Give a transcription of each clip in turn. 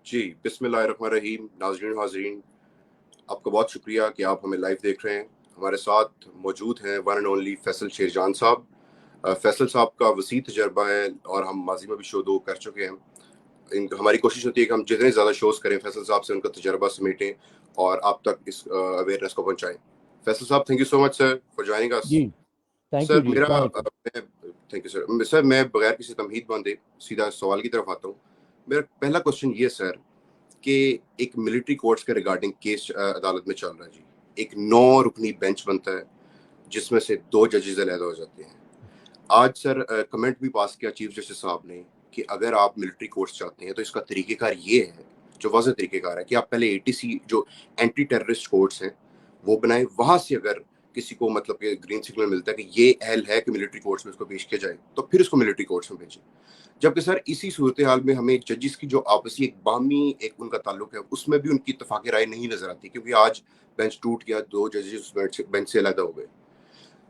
जी, बिस्मिल्लाहिर्रहमानिर्रहीम। नाज़रीन हाज़रीन, आपका बहुत शुक्रिया कि आप हमें लाइव देख रहे हैं। हमारे साथ मौजूद हैं one and only Faisal Sherjan साहब। फैसल साहब का वसी तजर्बा है और हम माजी में भी शो 2 कर चुके हैं। हमारी कोशिश होती है कि हम जितने ज़्यादा शोज़ करें फैसल साहब से उनका तजर्बा समेटें और आप तक इस अवेयरनेस को पहुँचाएँ। फैसल साहब, thank you so much sir for joining us. जी, थैंक यू सर जी, मेरा अस्सलाम वालेकुम। Thank you sir. सर मैं बगैर किसी तमहीद बांधे सीधा सवाल की तरफ आता हूँ। मेरा पहला क्वेश्चन ये सर कि एक मिलिट्री कोर्ट्स के रिगार्डिंग केस अदालत में चल रहा है जी। एक 9 रुकनी बेंच बनता है जिसमें से 2 जजेस अलहदा हो जाते हैं। आज सर कमेंट भी पास किया चीफ जस्टिस साहब ने कि अगर आप मिलिट्री कोर्ट्स चाहते हैं तो इसका तरीक़ेकार ये है, जो वाज़ेह तरीक़ेकार है कि आप पहले एटीसी जो एंटी टेररिस्ट कोर्ट्स हैं वो बनाएं। वहां से अगर किसी को मतलब कि ग्रीन सिग्नल मिलता है कि ये अहल है कि मिलिट्री कोर्ट्स में इसको पेश किया जाए तो फिर इसको मिलिट्री कोर्ट्स में भेजें। जबकि सर इसी सूरत हाल में हमें जजिस की जो आपसी एक बामी एक उनका ताल्लुक है उसमें भी उनकी इत्तफाक़ी राय नहीं नजर आती, क्योंकि आज बेंच टूट गया, 2 जजेस उस बेंच से अलग हो गए।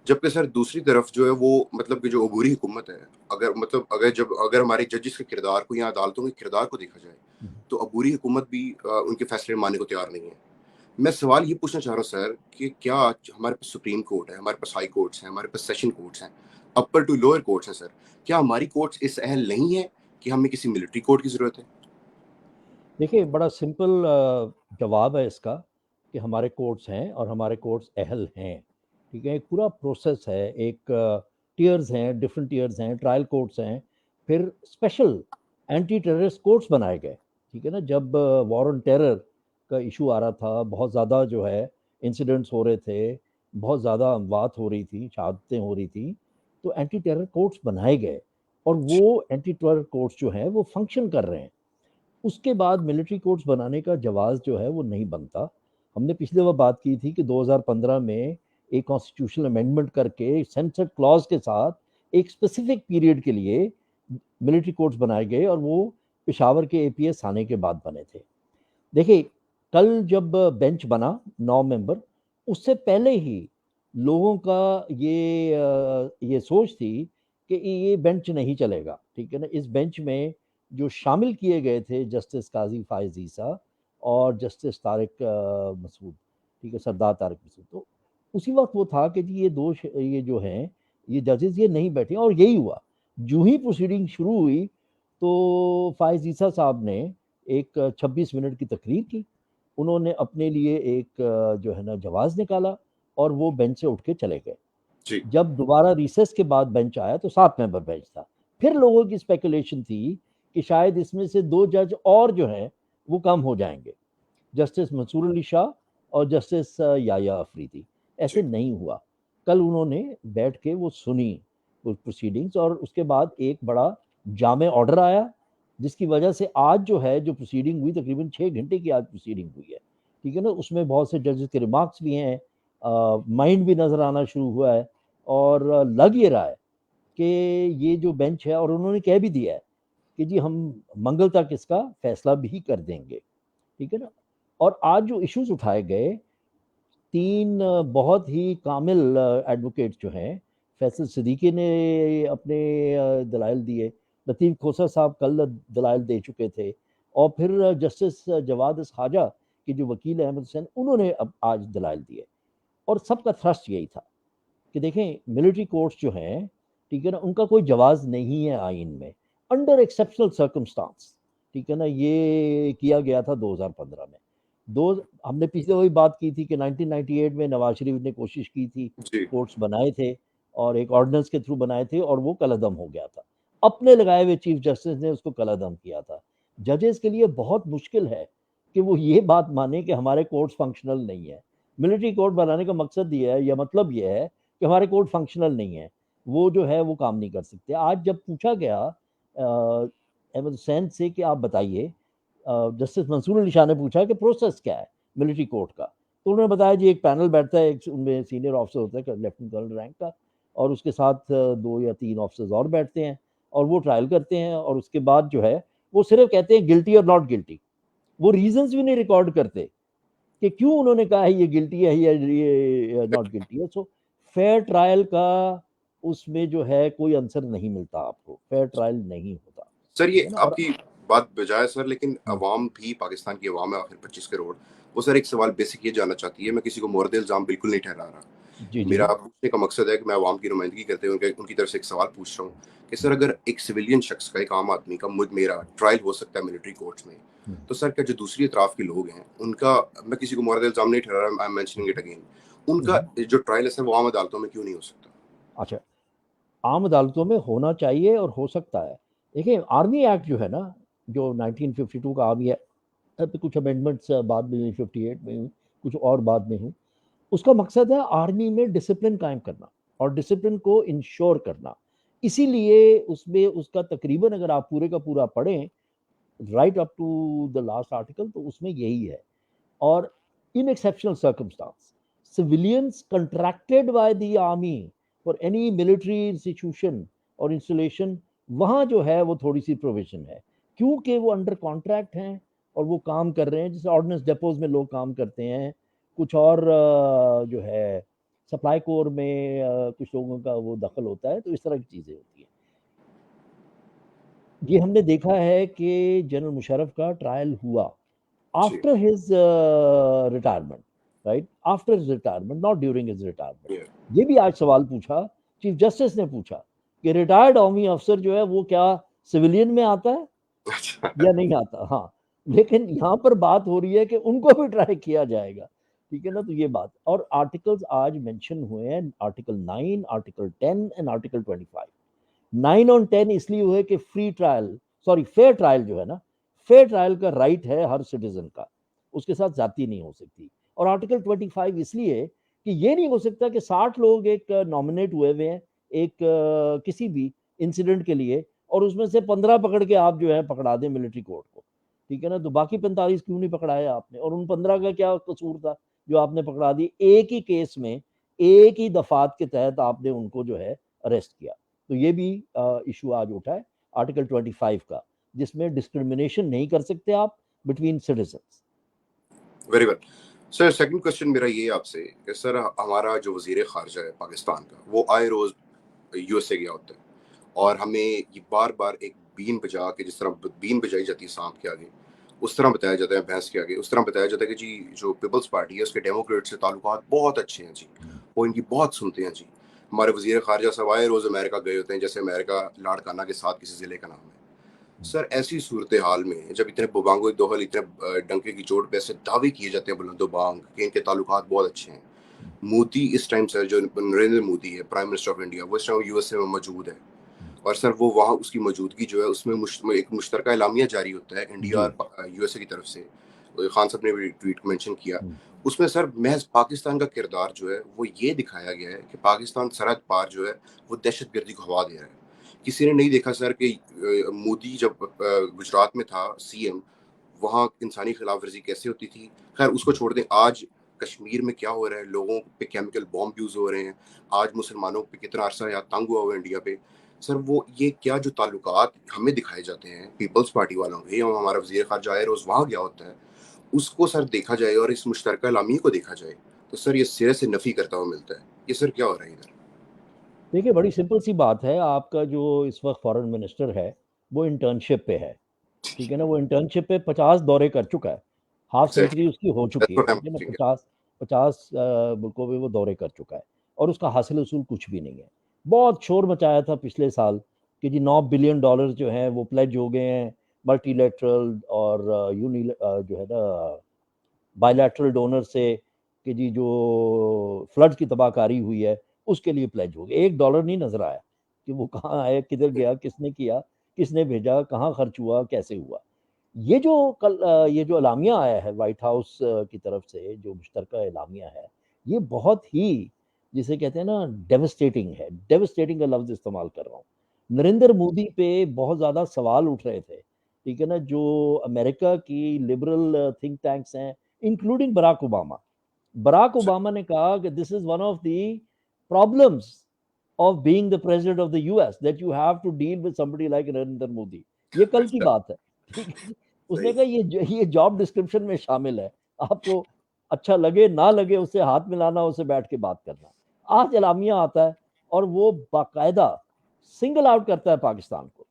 जबकि सर दूसरी तरफ जो है वो मतलब कि जो अबूरी हुकूमत है, अगर मतलब अगर हमारे जजिस के किरदार को या अदालतों के किरदार को देखा जाए तो अबूरी हुकूमत भी उनके फैसले मानने को तैयार नहीं है। मैं सवाल ये पूछना चाह रहा हूँ सर कि क्या हमारे पास सुप्रीम कोर्ट है, हमारे पास हाई कोर्ट्स हैं, हमारे पास सेशन कोर्ट्स हैं, अपर टू लोअर कोर्ट्स हैं सर, क्या हमारी कोर्ट्स इस अहल नहीं है कि हमें किसी मिलिट्री कोर्ट की ज़रूरत है? देखिए, बड़ा सिंपल जवाब है इसका कि हमारे कोर्ट्स हैं और हमारे कोर्ट्स अहल हैं। ठीक है? एक पूरा प्रोसेस है, एक टियर्स हैं, डिफरेंट टियर्स हैं, ट्रायल कोर्ट्स हैं, फिर स्पेशल एंटी टेररिस्ट कोर्ट्स बनाए गए। ठीक है ना? जब वॉर ऑन टेरर का इशू आ रहा था, बहुत ज़्यादा जो है इंसिडेंट्स हो रहे थे, बहुत ज़्यादा अमवात हो रही थी, शहादतें हो रही थी, तो एंटी टेरर कोर्ट्स बनाए गए और वो एंटी टेरर कोर्ट्स जो हैं वो फंक्शन कर रहे हैं। उसके बाद मिलिट्री कोर्ट्स बनाने का जवाज़ जो है वो नहीं बनता। हमने पिछली बार बात की थी कि 2015 में एक कॉन्स्टिट्यूशनल अमेंडमेंट करके सनसेट क्लॉज़ के साथ एक स्पेसिफिक पीरियड के लिए मिलिट्री कोर्ट्स बनाए गए और वो पेशावर के एपीएस आने के बाद बने थे। देखिए, कल जब बेंच बना 9 मेंबर, उससे पहले ही लोगों का ये सोच थी कि ये बेंच नहीं चलेगा, ठीक है ना? इस बेंच में जो शामिल किए गए थे जस्टिस काज़ी फ़ाइज़ ईसा और जस्टिस तारिक मसूद, ठीक है? सरदार तारिक मसूद। तो उसी वक़्त वो था कि जी ये जो हैं, ये जजेस ये नहीं बैठे और यही हुआ। जूँ ही प्रोसीडिंग शुरू हुई, तो फ़ाइज़ ईसा साहब ने एक 26 मिनट की तकरीर की। उन्होंने अपने लिए एक जो है ना जवाज़ निकाला और वो बेंच से उठ के चले गए। जी। जब दोबारा रिसेस के बाद बेंच आया तो 7 मेंबर बेंच था। फिर लोगों की स्पेकुलेशन थी कि शायद इसमें से 2 जज और जो हैं वो कम हो जाएँगे, जस्टिस मंसूर अली शाह और जस्टिस याया अफरीदी। ऐसे जी। नहीं हुआ। कल उन्होंने बैठ के वो सुनी, वो प्रोसीडिंग्स, और उसके बाद एक बड़ा जामे ऑर्डर आया, जिसकी वजह से आज जो है जो प्रोसीडिंग हुई, तकरीबन 6 घंटे की आज प्रोसीडिंग हुई है। ठीक है ना? उसमें बहुत से जजेस के रिमार्क्स भी हैं, माइंड भी नज़र आना शुरू हुआ है और लग ये रहा है कि ये जो बेंच है, और उन्होंने कह भी दिया है कि जी हम मंगल तक इसका फैसला भी कर देंगे। ठीक है ना? और आज जो इश्यूज उठाए गए, 3 बहुत ही कामिल एडवोकेट जो हैं, फैसल सिद्दीकी ने अपने दलाइल दिए, लतीफ़ खोसर साहब कल दलाइल दे चुके थे, और फिर जस्टिस जवाद खाजा के जो वकील अहमद हुसैन, उन्होंने अब आज दलाइल दिए। और सबका थ्रस्ट यही था कि देखें, मिलिट्री कोर्ट्स जो हैं, ठीक है ना, उनका कोई जवाज़ नहीं है आइन में, अंडर एक्सेप्शनल सर्कमस्टांस। ठीक है ना? ये किया गया था 2015 में। दो हमने पिछले वही बात की थी कि 1998 में नवाज शरीफ ने कोशिश की थी, जी। कोर्ट्स बनाए थे और एक ऑर्डिनेंस के थ्रू बनाए थे, और वो कलअदम हो गया था। अपने लगाए हुए चीफ जस्टिस ने उसको कलअदम किया था। जजेस के लिए बहुत मुश्किल है कि वो ये बात माने कि हमारे कोर्ट्स फंक्शनल नहीं है। मिलिट्री कोर्ट बनाने का मकसद ये है, या मतलब ये है कि हमारे कोर्ट फंक्शनल नहीं है, वो जो है वो काम नहीं कर सकते। आज जब पूछा गया अहमद हुसैन से कि आप बताइए, जस्टिस मंसूर अली शाह ने पूछा कि प्रोसेस क्या है मिलिट्री कोर्ट का, तो उन्होंने बताया जी एक पैनल बैठता है, एक उनमें सीनियर ऑफिसर होता है लेफ्टिनेंट कर्नल रैंक का, और उसके साथ 2 या 3 ऑफिसर्स और बैठते हैं और वो ट्रायल करते हैं, और उसके बाद जो है वो सिर्फ कहते हैं गिल्टी और नॉट गिल्टी। वो रीजंस भी नहीं रिकॉर्ड करते कि क्यों उन्होंने कहा है ये गिल्टी है या ये नॉट गिल्टी है। सो फेयर ट्रायल का उसमें जो है कोई आंसर नहीं मिलता आपको, फेयर ट्रायल नहीं होता। सर ठीक ये है ना? और आपकी बात बजाय सर, लेकिन हम्म, अवाम भी, पाकिस्तान की अवाम है आखिर 25 करोड़, वो सर एक सवाल बेसिक ये जानना चाहती है। मैं किसी को मोरद इल्ज़ाम बिल्कुल नहीं ठहरा रहा। जी जी मेरा पूछने का मकसद है कि मैं अवाम की नुमाइंदगी करते हुए उनकी तरफ से एक सवाल पूछ रहा हूँ कि सर अगर एक सिविलियन शख्स का, एक आम आदमी का, मेरा ट्रायल हो सकता है मिलिट्री कोर्ट्स में, हम्म, तो सर क्या जो दूसरी अतराफ के लोग हैं उनका, मैं किसी को मोरद इल्ज़ाम नहीं ठहरा रहा, I am mentioning it again, उनका हम्म। जो ट्रायल है सर वो आम अदालतों में क्यों नहीं हो सकता? अच्छा, आम अदालतों में होना चाहिए और हो सकता है। देखिए आर्मी एक्ट जो है ना, जो 1952 का आर्मी एक्ट पे कुछ अमेंडमेंट्स बाद में हुई, 58 में हुई, कुछ और बाद में हुई। उसका मकसद है आर्मी में डिसिप्लिन कायम करना और डिसिप्लिन को इंश्योर करना। इसीलिए उसमें उसका तकरीबन अगर आप पूरे का पूरा पढ़ें right up to the last article, तो उसमें यही है। और in exceptional circumstance, civilians contracted by the army for any military institution और इंस्टॉलेशन, वहाँ जो है वो थोड़ी सी प्रोविजन है, क्योंकि वो अंडर कॉन्ट्रैक्ट हैं और वो काम कर रहे हैं। जैसे ऑर्डिनेंस डेपोज में लोग काम करते हैं, कुछ और जो है सप्लाई कोर में कुछ लोगों का वो दखल होता है, तो इस तरह की चीज़ें होती हैं। ये हमने देखा है कि जनरल मुशर्रफ का ट्रायल हुआ जी। after his retirement, right? After his retirement, not during his retirement. Yeah. ये भी आज सवाल पूछा, चीफ जस्टिस ने पूछा कि रिटायर्ड आर्मी अफसर जो है वो क्या सिविलियन में आता है अच्छा। या नहीं आता। हाँ, लेकिन यहाँ पर बात हो रही है कि उनको भी ट्राई किया जाएगा, ठीक है ना। तो ये बात, और आर्टिकल्स आज मेंशन हुए हैं, आर्टिकल 9, आर्टिकल 10 एंड आर्टिकल 25। 9 और 10 इसलिए हुए कि free trial, sorry fair trial जो है ना, फेयर ट्रायल का राइट है हर सिटीजन का, उसके साथ जाती नहीं हो सकती। और आर्टिकल 25 इसलिए कि ये नहीं हो सकता कि 60 लोग एक नॉमिनेट हुए हुए हैं एक किसी भी इंसिडेंट के लिए, और उसमें से 15 पकड़ के आप जो है पकड़ा दें मिलिट्री कोर्ट को, ठीक है ना। तो बाकी 45 क्यों नहीं पकड़ाए आपने, और उन 15 का क्या कसूर था जो आपने पकड़ा दिए एक ही केस में, एक ही दफात के तहत आपने उनको जो है अरेस्ट किया। तो ये भी इशू आज उठा है आर्टिकल 25 का, जिसमें डिस्क्रिमिनेशन नहीं कर सकते आप between citizens. Very well sir, second question मेरा ये आपसे कि सर हमारा जो वजीर खारजा है पाकिस्तान का, वो आए रोज यूएसए गया होता है और हमें ये बार बार एक बीन बजा के, जिस तरह बीन बजाई जाती है सांप के आगे, उस तरह बताया जाता है भैंस के आगे, उस तरह बताया जाता है कि जी जो पीपल्स पार्टी है उसके डेमोक्रेट से ताल्लुकात बहुत अच्छे हैं जी, वो इनकी बहुत सुनते हैं जी। हमारे वजीर खारजा साहब आए रोज अमेरिका गए होते हैं, जैसे अमेरिका लाड़काना के साथ किसी जिले का नाम है। सर ऐसी सूरत हाल में जब इतने बुबांगो दोहल, इतने डंके की चोट पे ऐसे दावे किए जाते हैं बुलंदो बांग कि इनके ताल्लुकात बहुत अच्छे हैं, मोदी इस टाइम सर, जो नरेंद्र मोदी है प्राइम मिनिस्टर ऑफ इंडिया, वो इस टाइम यूएसए में मौजूद है, और सर वो वहाँ उसकी मौजूदगी जो है उसमें एक मुश्तरका एलामिया जारी होता है इंडिया जी। और यूएसए की तरफ से। खान साहब ने भी ट्वीट मेंशन किया, हम्म, उसमें सर महज पाकिस्तान का किरदार जो है वो ये दिखाया गया है कि पाकिस्तान सरहद पार जो है वो दहशतगर्दी को हवा दे रहा है। किसी ने नहीं देखा सर कि मोदी जब गुजरात में था सीएम, वहाँ इंसानी खिलाफ वर्जी कैसे होती थी। खैर उसको छोड़ दें, आज कश्मीर में क्या हो रहा है, लोगों पे केमिकल बॉम्ब यूज हो रहे हैं, आज मुसलमानों पे कितना अरसा यहाँ तंग हुआ हुआ है इंडिया पे। सर वो ये क्या जो ताल्लुकात हमें दिखाए जाते हैं पीपल्स पार्टी वालों के, या हमारा वजीर खारजा है रोज वहाँ गया होता है, उसको सर देखा जाए और इस मुश्तरका लामी को देखा जाए, तो सर ये सिरे से नफी करता हुआ मिलता है। ये सर क्या हो रहा है इधर? देखिए बड़ी सिंपल सी बात है, आपका जो इस वक्त फॉरेन मिनिस्टर है वो इंटर्नशिप पे है, ठीक है ना। वो इंटर्नशिप पे 50 दौरे कर चुका है, हाफ एग्जैक्टली, सेंचुरी उसकी हो चुकी दैट्स है, व्हाट आई एम ठीक है ना। थिंकिंग। 50 मुल्कों में वो दौरे कर चुका है, और उसका हासिल उसूल कुछ भी नहीं है। बहुत शोर मचाया था पिछले साल कि जी $9 बिलियन जो हैं वो प्लेज हो गए हैं मल्टीलेटरल और यूनि जो है ना बायलैटरल डोनर से, कि जी जो फ्लड की तबाहकारी हुई है उसके लिए प्लेज हो गए। $1 नहीं नजर आया कि वो कहाँ आया, किधर गया, किसने किया, किसने भेजा, कहाँ खर्च हुआ, कैसे हुआ। ये जो कल ये जो एलामिया आया है व्हाइट हाउस की तरफ से, जो मुश्तरका एलामिया है, ये बहुत ही, जिसे कहते हैं ना, डेवस्टेटिंग है। डेवस्टेटिंग का लफ्ज इस्तेमाल कर रहा हूँ। नरेंद्र मोदी पे बहुत ज्यादा सवाल उठ रहे थे, ठीक है ना। जो अमेरिका की लिबरल थिंक टैंक्स हैं, इंक्लूडिंग बराक ओबामा ने कहा कि this is one of the problems of being the president of the US, that you have to deal with somebody like Narendra Modi. ये कल की अच्छा, बात है, ठीक है। उसने सही। कहा ये जॉब डिस्क्रिप्शन में शामिल है, आपको अच्छा लगे ना लगे उससे हाथ मिलाना, उससे बैठ के बात करना। आज एलामिया आता है और वो बाकायदा सिंगल आउट करता है पाकिस्तान को,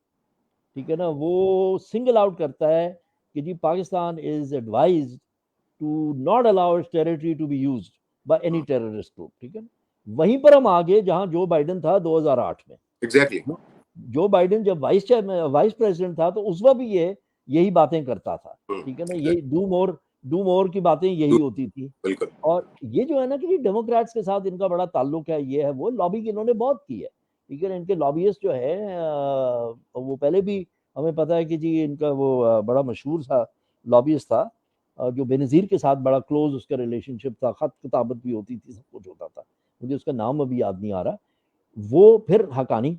ठीक है ना, वो सिंगल आउट करता है कि जी Pakistan is advised to not allow its territory to be used by any terrorist group. ठीक है ना, वहीं पर हम आगे जहां जो बाइडेन था 2008 में। एग्जैक्टली। जो बाइडेन जब वाइस प्रेसिडेंट था तो उस वक्त भी ये यही बातें करता था। ठीक है ना, यही डू मोर की बातें यही होती थी। बिल्कुल। और ये जो है ना कि डेमोक्रेट्स के साथ इनका बड़ा ताल्लुक है, ये है वो लॉबिंग इन्होंने बहुत की है। ठीक है ना, इनके लॉबियस्ट जो है वो पहले भी हमें पता है कि जी इनका वो बड़ा मशहूर था लॉबियस्ट था, जो बेनज़ीर के साथ बड़ा क्लोज उसका रिलेशनशिप था, खत किताबत भी होती थी, सब कुछ होता था। मुझे उसका नाम अभी याद नहीं आ रहा। वो फिर हकानी,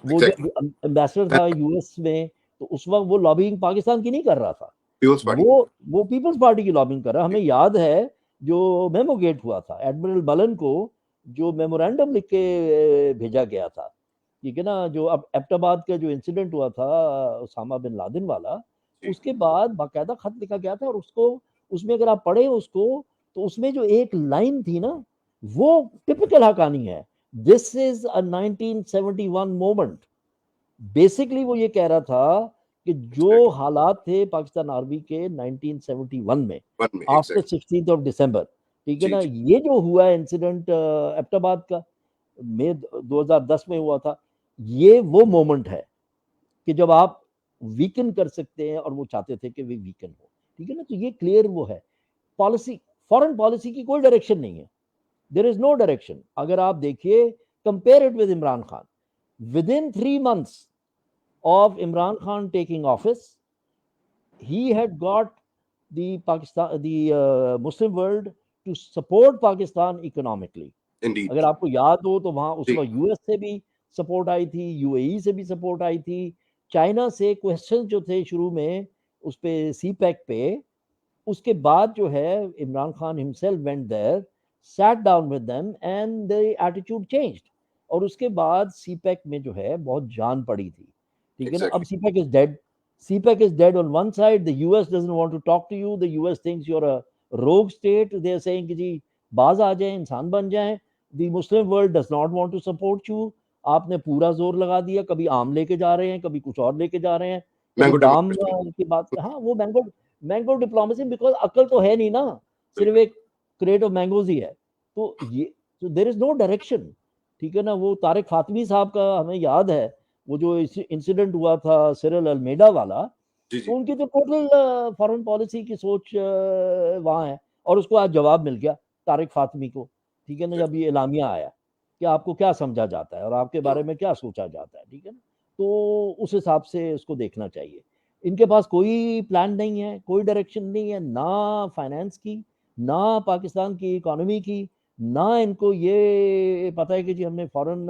वो एग्जैक्टली। जब एम्बेसडर था यूएस में, तो उस वक्त वो लॉबिंग पाकिस्तान की नहीं कर रहा था, पीपल्स पार्टी। वो पीपल्स पार्टी की लॉबिंग कर रहा है। हमें याद है जो मेमो गेट हुआ था, एडमिरल बलन को जो मेमोरेंडम लिख के भेजा गया था। ठीक है ना, जो अब एबटाबाद का जो इंसिडेंट हुआ था उसामा बिन लादेन वाला, उसके बाद बाकायदा खत लिखा गया था। और उसको, उसमें अगर आप पढ़े उसको, तो उसमें जो एक लाइन थी ना, वो टिपिकल हकानी है, this is a 1971 moment. Basically वो ये कह रहा था कि जो हालात थे पाकिस्तान आर्मी के 1971 में वन में आफ्टर एग्जैक्टली। 16 दिसंबर, ठीक है जी ना, जी। ये जो हुआ इंसिडेंट एबटाबाद का मई 2010 में हुआ था, ये वो मोमेंट है कि जब आप वीकन कर सकते हैं, और वो चाहते थे कि वे वीकन हो। ठीक है ना, तो ये क्लियर वो है। पॉलिसी, फॉरेन पॉलिसी की कोई डायरेक्शन नहीं है, देयर इज नो डायरेक्शन। अगर आप देखिए, compare it with Imran Khan, with in 3 months of Imran Khan taking office, he had got the Muslim world to support Pakistan economically. Indeed. अगर आपको याद हो तो वहां उस जी। वक्त यूएस से भी सपोर्ट आई थी, यूएई से भी सपोर्ट आई थी, चाइना से क्वेश्चन जो थे शुरू में उस पे सी पैक पे, उसके बाद जो है Imran Khan himself went there, sat down with them and the attitude changed. और उसके बाद सीपैक में जो है बहुत जान पड़ी थी। ठीक है ना, अब exactly. CPEC is dead, CPEC is dead on one side. The US doesn't want to talk to you. The US thinks you're a rogue state. They're saying कि जी बाज आ जाए, इंसान बन जाए। The Muslim world does not want to support you. आपने पूरा जोर लगा दिया, कभी आम लेके जा रहे हैं, कभी कुछ और लेके जा रहे हैं, कभी मैंगो दाम डेमोक्रेसी। की बात। हाँ, वो मैंगो डिप्लोमेसी, बिकॉज अकल तो है नहीं ना, सिर्फ बिल्कुल। एक क्रेट ऑफ मैंगोज ही है। तो ये, तो देर इज नो डायरेक्शन। ठीक है ना, वो तारिक फातमी साहब का हमें याद है, वो जो इंसिडेंट हुआ था सिरल अलमेडा वाला, जी तो जी। उनकी तो टोटल फॉरेन पॉलिसी की सोच वहाँ है। और उसको आज जवाब मिल गया तारिक फातमी को। ठीक है ना, जब ये एलामिया आया कि आपको क्या समझा जाता है और आपके बारे में क्या सोचा जाता है। ठीक है ना, तो उस हिसाब से उसको देखना चाहिए। इनके पास कोई प्लान नहीं है, कोई डायरेक्शन नहीं है, ना फाइनेंस की, ना पाकिस्तान की इकोनॉमी की, ना इनको ये पता है कि जी हमने फॉरेन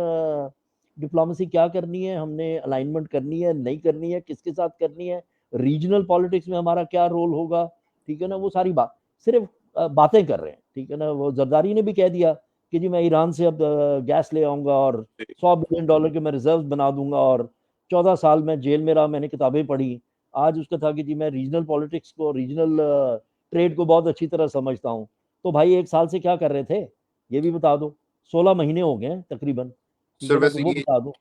डिप्लोमेसी क्या करनी है, हमने अलाइनमेंट करनी है नहीं करनी है, किसके साथ करनी है, रीजनल पॉलिटिक्स में हमारा क्या रोल होगा। ठीक है ना, वो सारी बात सिर्फ बातें कर रहे हैं। ठीक है ना, वो जरदारी ने भी कह दिया कि जी मैं ईरान से अब गैस ले आऊंगा और $100 बिलियन के मैं रिजर्व बना दूंगा, और 14 साल में जेल में रहा, मैंने किताबें पढ़ी। आज उसका था कि जी मैं रीजनल पॉलिटिक्स को, रीजनल ट्रेड को बहुत अच्छी तरह समझता हूँ। तो भाई 1 साल से क्या कर रहे थे, ये भी बता दो। 16 महीने हो गए तकरीबन। ठीक सर है ना, तो वैसे वो ये बता दो।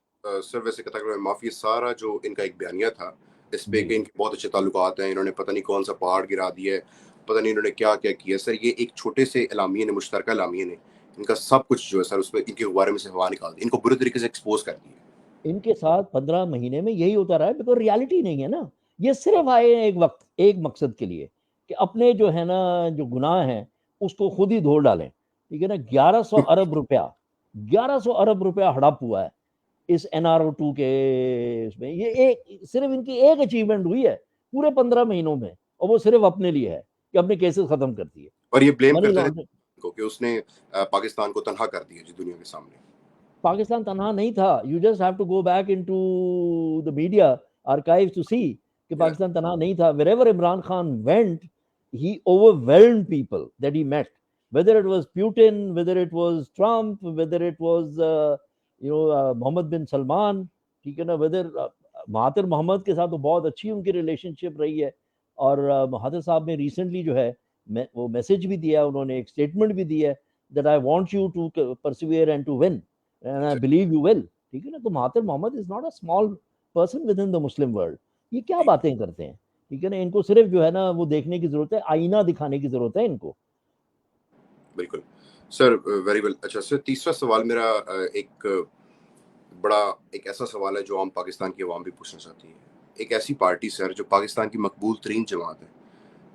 सर वैसे कथा करें माफी, सारा जो इनका एक बयानिया था इस पे कि जी, इनके बहुत अच्छे ताल्लुकात हैं, इन्होंने पता नहीं कौन सा पहाड़ गिरा दिया है, पता नहीं इन्होंने क्या क्या किया। सर ये एक छोटे से एलामिये ने, मुश्तरका एलामिये ने इनका सब कुछ जो है सर उसमें इनके बारे में से हवा निकाल दी, इनको बुरे तरीके से एक्सपोज कर दिया। इनके साथ 15 महीने में यही होता रहा है, बिकॉज रियलिटी नहीं है ना। ये सिर्फ आए हैं एक वक्त, एक मकसद के लिए, कि अपने जो है ना, जो गुनाह हैं उसको खुद ही धो डालें। ठीक है ना, 1100 अरब रुपया, 1100 अरब रुपया हड़प हुआ है इस NRO 2 के इसमें। ये एक सिर्फ इनकी एक अचीवमेंट हुई है पूरे 15 महीनों में, और वो सिर्फ अपने लिए है कि अपने केसेस खत्म कर दिए। और ये ब्लेम मनी करते थे लॉन्ड्रिंग। को कि उसने पाकिस्तान को तनहा कर दिया जी दुनिया के सामने। पाकिस्तान तनहा नहीं था। You just have to go back into the media archives to see कि यस। पाकिस्तान तनहा नहीं था। wherever Imran Khan went, he overwhelmed people that he met, whether it was Putin, whether it was Trump, whether it was Mohammed bin Salman। ठीक है ना, whether Mahathir Mohamad के साथ तो बहुत अच्छी उनकी रिलेशनशिप रही है। और महातिर साहब ने रिसेंटली जो है वो मैसेज भी दिया, उन्होंने एक स्टेटमेंट भी दिया है, that I want you to persevere and to win and I believe you will। ठीक है ना, तो Mahathir Mohamad is not a small person with in the Muslim world. ये क्या बातें करते हैं, ठीक है ना। इनको सिर्फ जो है ना वो देखने की जरूरत है, आईना दिखाने की जरूरत है इनको। बिल्कुल सर, वेरी वेल। अच्छा सर, तीसरा सवाल मेरा एक ऐसा सवाल है जो आम पाकिस्तान की आवाम भी पूछना चाहती है। एक ऐसी पार्टी सर जो पाकिस्तान की मकबूल तरीन जमात है,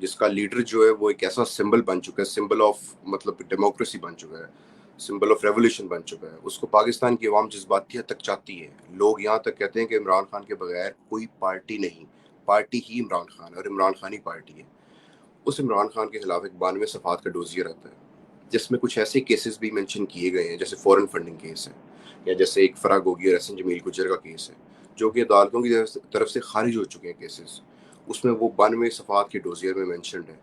जिसका लीडर जो है वो एक ऐसा सिंबल बन चुका है, सिंबल ऑफ मतलब डेमोक्रेसी बन चुका है, सिंबल ऑफ रेवोल्यूशन बन चुका है, उसको पाकिस्तान की आवाम जज्बाती हद तक चाहती है। लोग यहाँ तक कहते हैं कि इमरान खान के बगैर कोई पार्टी नहीं, पार्टी ही इमरान खान, और इमरान खान ही पार्टी है। उस इमरान खान के खिलाफ एक 92 सफ़ात का डोजियर आता है, जिसमें कुछ ऐसे केसेस भी मेंशन किए गए हैं, जैसे फॉरेन फंडिंग केस है, या जैसे एक फराग गोगी और एहसन जमील गुजर का केस है, जो कि अदालतों की तरफ से खारिज हो चुके हैं केसेस। उसमें वो 92 सफ़ात के डोजियर में मैंशनड है।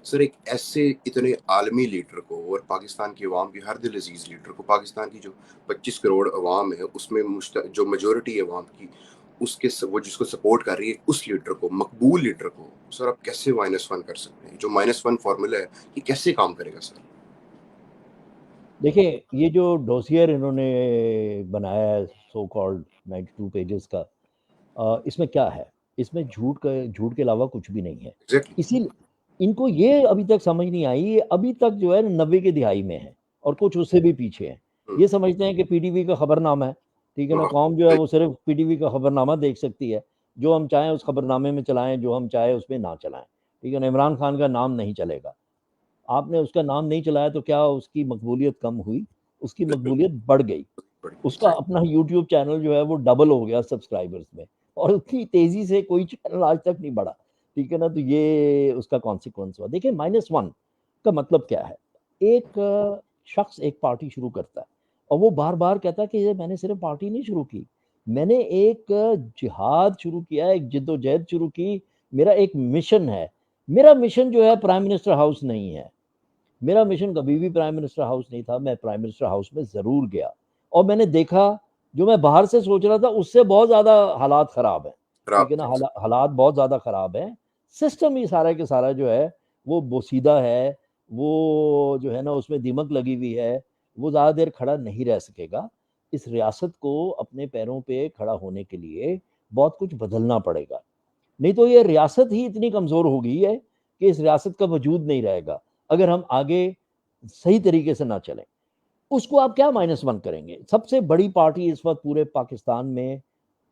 सर, एक ऐसे इतने आलमी लीडर को और पाकिस्तान की अवाम की हर दिल अजीज़ लीडर को, पाकिस्तान की जो 25 करोड़ अवाम है उसमें जो मेजोरिटी है अवाम की, वो जिसको सपोर्ट कर रही है, उस लीडर को, मकबूल लीडर को, सर आप कैसे -1 कर सकते हैं? जो -1 फॉर्मूला है ये कैसे काम करेगा सर? देखिए, ये जो डोसियर इन्होंने बनाया है सो कॉल्ड 92 पेजेस का, इसमें क्या है? इसमें झूठ के अलावा कुछ भी नहीं है। एग्जैक्टली। इसी इनको ये अभी तक समझ नहीं आई, ये अभी तक जो है 90 की दिहाई में है और कुछ उससे भी पीछे है। ये समझते हैं कि पीटीवी का खबरनामा है, ठीक है ना। कौम जो है वो सिर्फ पीटीवी का खबरनामा देख सकती है, जो हम चाहें उस खबरनामे में चलाएं, जो हम चाहें उसमें ना चलाएं, ठीक है ना। इमरान खान का नाम नहीं चलेगा। आपने उसका नाम नहीं चलाया तो क्या उसकी मकबूलियत कम हुई? उसकी मकबूलियत बढ़ गई। उसका अपना यूट्यूब चैनल जो है वो डबल हो गया सब्सक्राइबर्स में, और उतनी तेजी से कोई चैनल आज तक नहीं बढ़ा, ठीक है ना। तो ये उसका कॉन्सिक्वेंस हुआ। देखिए, -1 का मतलब क्या है? एक शख्स एक पार्टी शुरू करता है और वो बार बार कहता है कि ये मैंने सिर्फ पार्टी नहीं शुरू की, मैंने एक जिहाद शुरू किया, एक जिद्दोजहद शुरू की, मेरा एक मिशन है। मेरा मिशन जो है प्राइम मिनिस्टर हाउस नहीं है। मेरा मिशन कभी भी प्राइम मिनिस्टर हाउस नहीं था। मैं प्राइम मिनिस्टर हाउस में ज़रूर गया और मैंने देखा जो मैं बाहर से सोच रहा था उससे बहुत ज़्यादा हालात ख़राब हैं, ठीक खराब है ना। थे। हालात बहुत ज़्यादा ख़राब हैं। सिस्टम ही सारा के सारा जो है वो बोसीदा है, वो जो है ना उसमें दीमक लगी हुई है, वो ज़्यादा देर खड़ा नहीं रह सकेगा। इस रियासत को अपने पैरों पे खड़ा होने के लिए बहुत कुछ बदलना पड़ेगा। नहीं तो ये रियासत ही इतनी कमज़ोर हो गई है कि इस रियासत का वजूद नहीं रहेगा अगर हम आगे सही तरीके से ना चलें। उसको आप क्या -1 करेंगे? सबसे बड़ी पार्टी इस वक्त पूरे पाकिस्तान में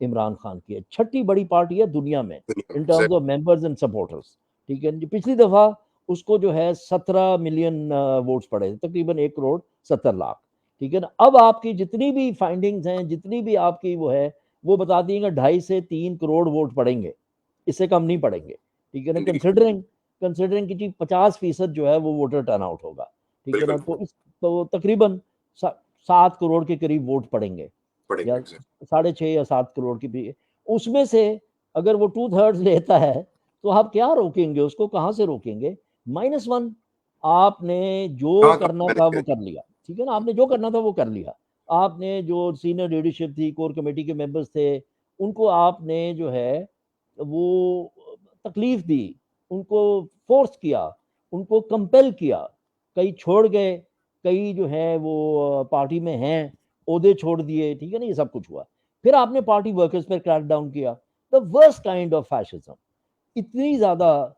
इमरान खान की है, छठी बड़ी पार्टी है दुनिया में दुनिया में in terms of members and supporters, ठीक है। पिछली दफा उसको जो है 17 मिलियन वोट्स पड़े थे, तकरीबन 1 करोड़ 70 लाख, ठीक है ना। अब आपकी जितनी भी फाइंडिंग्स हैं, जितनी भी आपकी वो है, वो बताती हैं कि 2.5 से 3 करोड़ वोट पड़ेंगे, इससे कम नहीं पड़ेंगे, ठीक है ना। इंडिया। कंसिडरिंग कंसिडरिंग कि 50% जो है वो वोटर टर्नआउट होगा, ठीक है ना। बिल्कुल तो तकरीबन 7 करोड़ के करीब वोट पड़ेंगे, पड़ेंगे, या एग्जैक्ट। 6.5 या 7 करोड़ की भी। उसमें से अगर वो 2/3 लेता है तो आप क्या रोकेंगे उसको, कहाँ से रोकेंगे? -1। आपने जो कहाँ कहाँ करना मैनेज था वो करेंगे? कर लिया, ठीक है ना। आपने जो करना था वो कर लिया। आपने जो सीनियर लीडरशिप थी, कोर कमेटी के मेंबर्स थे, उनको आपने जो है वो तकलीफ दी, उनको फोर्स किया, उनको कंपेल किया। कई छोड़ गए, कई जो है वो पार्टी में हैं, ओहदे छोड़ दिए, ठीक है ना। ये सब कुछ हुआ। फिर आपने पार्टी वर्कर्स पर क्रैक डाउन किया, the worst kind of fascism. इतनी ज्यादा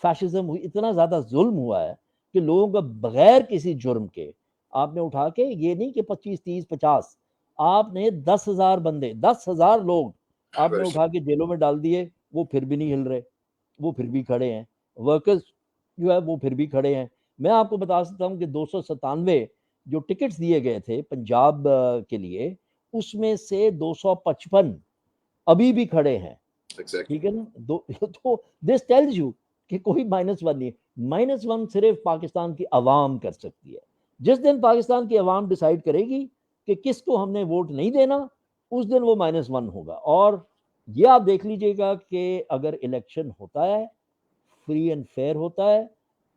फैशिज्म हुई, इतना ज्यादा जुल्म हुआ है कि लोगों का बगैर किसी जुर्म के आपने उठा के, ये नहीं कि 25 30 50, आपने 10,000 बंदे, 10,000 लोग आपने वेरी उठा के जेलों में डाल दिए। वो फिर भी नहीं हिल रहे, वो फिर भी खड़े हैं। वर्कर्स जो है वो फिर भी खड़े हैं। मैं आपको बता सकता हूँ कि 297 जो टिकट्स दिए गए थे पंजाब के लिए, उसमें से 255 अभी भी खड़े हैं, एग्जैक्टली। ठीक है ना। दो तो दिस टेल्स यू कि कोई -1 नहीं। -1 सिर्फ पाकिस्तान की आवाम कर सकती है। जिस दिन पाकिस्तान की आवाम डिसाइड करेगी कि किसको हमने वोट नहीं देना, उस दिन वो -1 होगा। और ये आप देख लीजिएगा कि अगर इलेक्शन होता है, फ्री एंड फेयर होता है,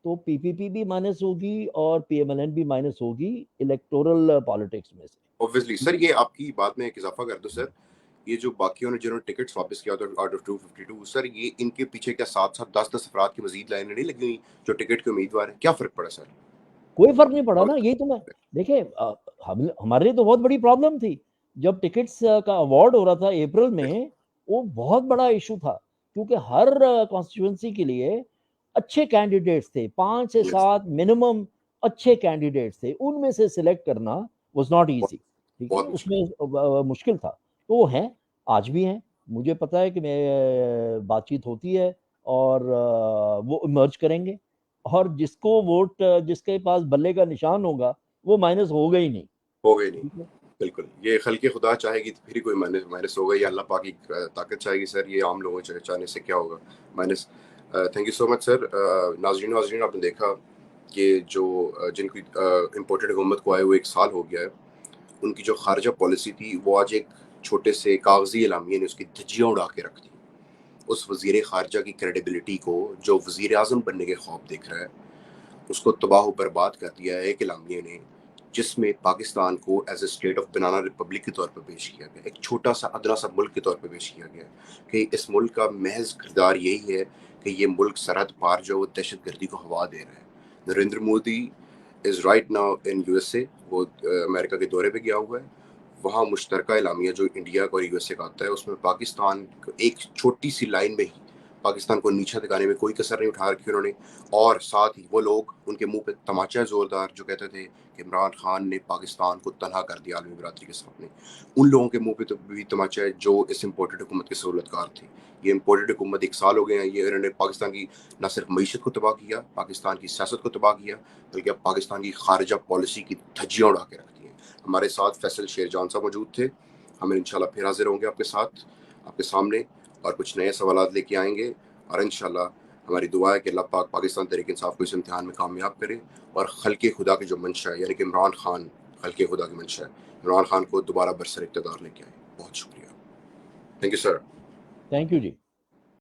तो पीपीपी भी माइनस होगी और पीएमएलएन भी माइनस होगी इलेक्टोरल पॉलिटिक्स में से। ऑब्वियसली सर, ये आपकी बात में एक इजाफा कर दो सर। ये जो बाकियों ने जिन्होंने टिकट्स वापस किया आउट ऑफ 252 सर, ये इनके पीछे क्या 7-7 10-10 अफराद की मजीद लाइनें नहीं लगी हुई जो टिकट के उम्मीदवार हैं? क्या फर्क पड़ा सर? कोई फर्क नहीं पड़ा और ना। यही तो मैं, देखिए, हमारे लिए तो बहुत बड़ी प्रॉब्लम थी जब टिकट्स का अवार्ड हो रहा था अप्रैल में। वो बहुत बड़ा इशू था, क्योंकि हर कॉन्स्टिट्यूंसी के लिए अच्छे कैंडिडेट्स थे, 5 से Yes. 7 मिनिमम अच्छे कैंडिडेट्स थे, उनमें से सिलेक्ट करना वाज नॉट इजी। ठीक है, बहुत मुश्किल। उसमें मुश्किल था। तो वो हैं, आज भी हैं। मुझे पता है कि मैं बातचीत होती है और वो इमर्ज करेंगे, और जिसको वोट जिसके पास बल्ले का निशान होगा वो माइनस होगा ही नहीं। हो गई नहीं। ठीक है। बिल्कुल, ये खल्क़े खुदा चाहेगी तो फिर ही कोई माइनस माइनस होगा, या अल्लाह पाक की ताकत चाहेगी सर, ये आम लोगों के चाहने से क्या होगा minus. Thank you so much sir. नाज़रीन आपने देखा कि जो जिनकी इम्पोर्टेड हुकूमत को आए हुए 1 साल हो गया है, उनकी जो खारजा पॉलिसी थी वो आज एक छोटे से कागजी एलामिया ने उसकी धज्जियाँ उड़ा के रख दी। उस वज़ीर खारजा की क्रेडिबिलिटी को, जो वज़ीर आज़म बनने के ख्वाब देख रहा है, उसको तबाह व बर्बाद कर दिया है एक एलामिया ने, जिसमें पाकिस्तान को as a state of banana republic के तौर पर पेश किया गया, एक छोटा सा अदना सा मुल्क के तौर पर पेश किया गया कि इस मुल्क का महज किरदार यही है कि ये मुल्क सरहद पार जो वो दहशत गर्दी को हवा दे रहा है। Narendra Modi is right now in USA, वो अमेरिका के दौरे पे गया हुआ है। वहाँ मुश्तरका एलामिया जो इंडिया और USA का आता है, उसमें पाकिस्तान एक छोटी सी लाइन में ही पाकिस्तान को नीचा दिखाने में कोई कसर नहीं उठा रखी उन्होंने। और साथ ही वो लोग उनके मुंह पे तमाचा जोरदार जो कहते थे कि इमरान खान ने पाकिस्तान को तनहा कर दिया आलमी बरादरी के सामने, उन लोगों के मुंह पे तो भी तमाचा है जो इस इम्पोर्टेड हुकूमत के सहूलतकार थे। ये इम्पोर्टेड हुकूमत 1 साल हो गए हैं, ये इन्होंने पाकिस्तान की न सिर्फ मईशत को तबाह किया, पाकिस्तान की सियासत को तबाह किया, बल्कि अब पाकिस्तान की खारजा पॉलिसी की धज्जियाँ उड़ा के रख दी हैं। हमारे साथ फैसल शेरजान साहब मौजूद थे। हम इंशाल्लाह फिर हाजिर होंगे आपके साथ, आपके सामने, और कुछ नए सवालात लेके आएंगे। और इंशाल्लाह हमारी दुआ है कि अल्लाह पाक पाकिस्तान तहरीक इंसाफ को इस इम्तिहान में कामयाब करे, और खल्क़े खुदा की जो मंशा है, यानी कि इमरान खान खल्क़े खुदा की मंशा है, इमरान खान को दोबारा बरसर इक़्तिदार लेके आए। बहुत शुक्रिया। Thank you sir. Thank you ji.